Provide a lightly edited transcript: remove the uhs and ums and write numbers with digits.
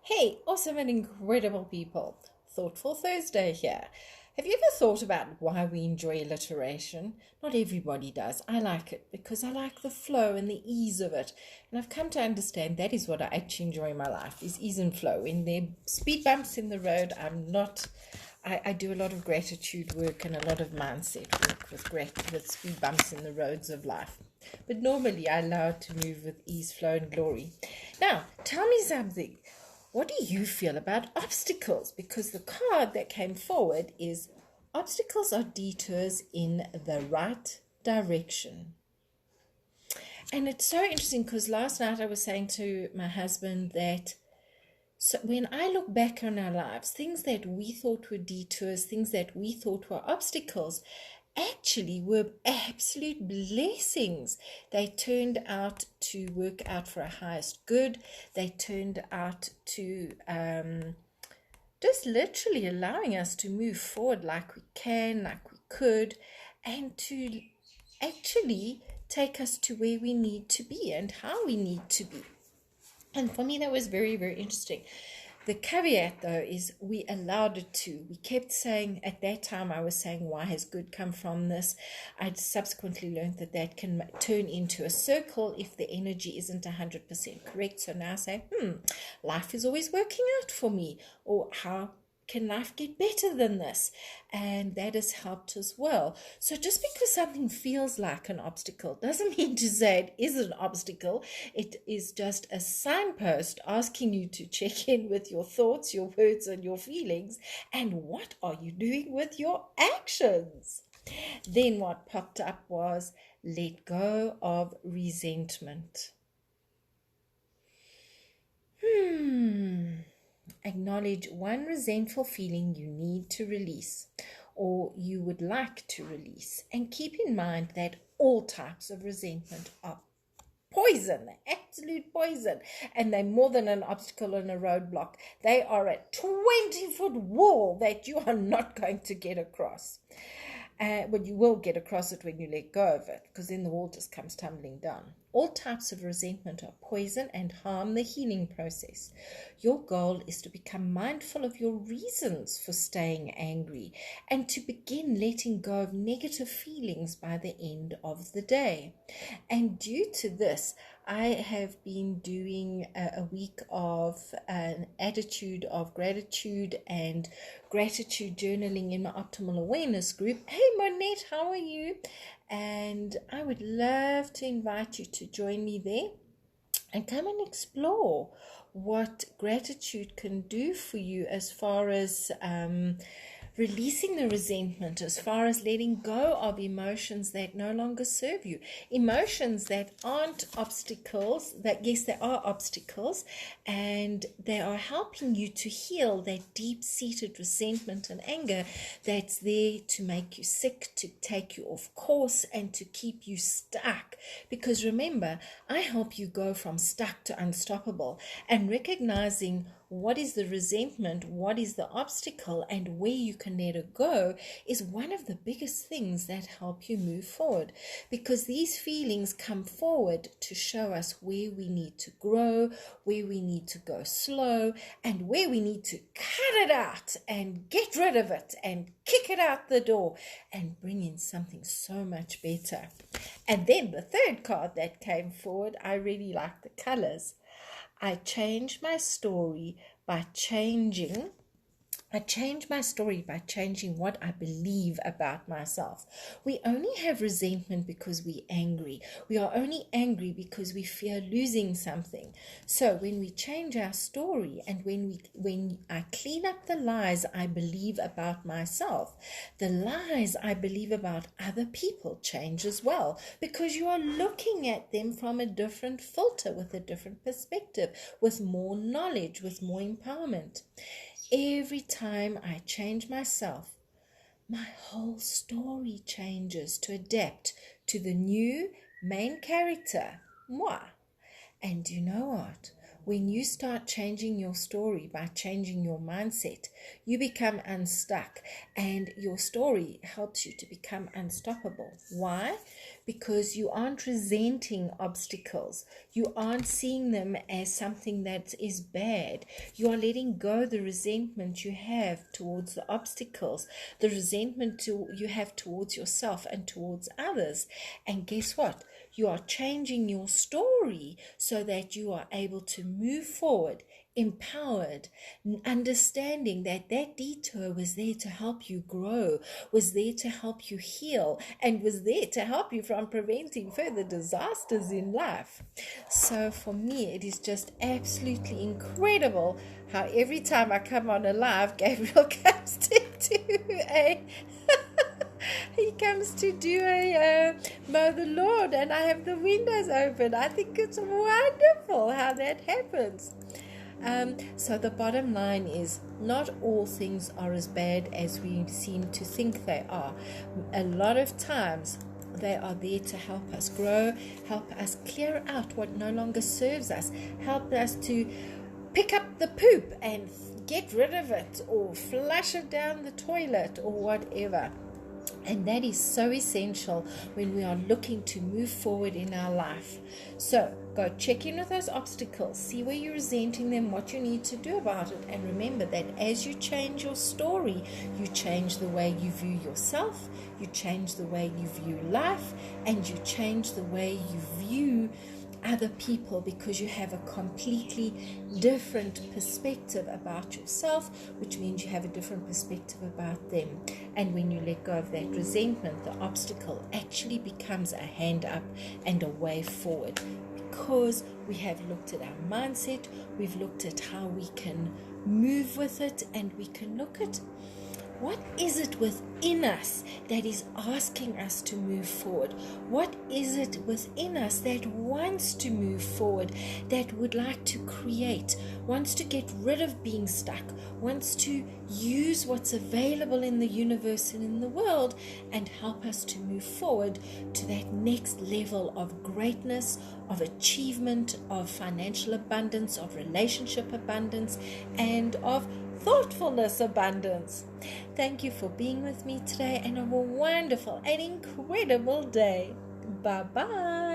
Hey, awesome and incredible people. Thoughtful Thursday here. Have you ever thought about why we enjoy alliteration? Not everybody does. I like it because I like the flow and the ease of it. And I've come to understand that is what I actually enjoy in my life, is ease and flow. When there are speed bumps in the road, I do a lot of gratitude work and a lot of mindset work with speed bumps in the roads of life. But normally I allow it to move with ease, flow, and glory. Now, tell me something. What do you feel about obstacles? Because the card that came forward is obstacles are detours in the right direction. And it's so interesting because last night I was saying to my husband that when I look back on our lives, things that we thought were detours, things that we thought were obstacles, actually were absolute blessings. They turned out to work out for our highest good. They turned out to just literally allowing us to move forward like we can, like we could, and to actually take us to where we need to be and how we need to be. And for me, that was very, very interesting. The caveat, though, is we allowed it to. We kept saying, at that time, I was saying, why has good come from this? I subsequently learned that can turn into a circle if the energy isn't 100% correct. So now I say, life is always working out for me. Or how can life get better than this? And that has helped as well. So just because something feels like an obstacle doesn't mean to say it is an obstacle. It is just a signpost asking you to check in with your thoughts, your words, and your feelings. And what are you doing with your actions? Then what popped up was let go of resentment. Acknowledge one resentful feeling you need to release or you would like to release. And keep in mind that all types of resentment are poison, absolute poison. And they're more than an obstacle and a roadblock. They are a 20-foot wall that you are not going to get across. But you will get across it when you let go of it, because then the wall just comes tumbling down. All types of resentment are poison and harm the healing process. Your goal is to become mindful of your reasons for staying angry and to begin letting go of negative feelings by the end of the day. And due to this, I have been doing a week of an attitude of gratitude and gratitude journaling in my Optimal Awareness group. Hey Monette, how are you? And I would love to invite you to join me there and come and explore what gratitude can do for you as far as releasing the resentment, as far as letting go of emotions that no longer serve you, emotions that aren't obstacles, that yes, they are obstacles, and they are helping you to heal that deep-seated resentment and anger that's there to make you sick, to take you off course, and to keep you stuck. Because remember, I help you go from stuck to unstoppable, and recognizing what is the resentment, what is the obstacle, and where you can let it go is one of the biggest things that help you move forward, because these feelings come forward to show us where we need to grow, where we need to go slow, and where we need to cut it out and get rid of it and kick it out the door and bring in something so much better. And then the third card that came forward, I really like the colors. I change my story by changing what I believe about myself. We only have resentment because we're angry. We are only angry because we fear losing something. So when we change our story and when I clean up the lies I believe about myself, the lies I believe about other people change as well, because you are looking at them from a different filter, with a different perspective, with more knowledge, with more empowerment. Every time I change myself, my whole story changes to adapt to the new main character, moi. And you know what? When you start changing your story by changing your mindset, you become unstuck, and your story helps you to become unstoppable. Why? Because you aren't resenting obstacles. You aren't seeing them as something that is bad. You are letting go the resentment you have towards the obstacles, the resentment you have towards yourself and towards others. And guess what? You are changing your story so that you are able to move forward, empowered, understanding that that detour was there to help you grow, was there to help you heal, and was there to help you from preventing further disasters in life. So for me, it is just absolutely incredible how every time I come on a live, Gabriel comes to do he comes to do a mow the lawn, and I have the windows open. I think it's wonderful how that happens. So the bottom line is, not all things are as bad as we seem to think they are. A lot of times they are there to help us grow, help us clear out what no longer serves us, help us to pick up the poop and get rid of it, or flush it down the toilet, or whatever. And that is so essential when we are looking to move forward in our life. So go check in with those obstacles, see where you're resenting them, what you need to do about it. And remember that as you change your story, you change the way you view yourself, you change the way you view life, and you change the way you view other people, because you have a completely different perspective about yourself, which means you have a different perspective about them. And when you let go of that resentment, the obstacle actually becomes a hand up and a way forward, because we have looked at our mindset, we've looked at how we can move with it, and we can look at what is it within us that is asking us to move forward? What is it within us that wants to move forward, that would like to create, wants to get rid of being stuck, wants to use what's available in the universe and in the world, and help us to move forward to that next level of greatness, of achievement, of financial abundance, of relationship abundance, and of thoughtfulness abundance. Thank you for being with me today, and have a wonderful and incredible day. Bye-bye.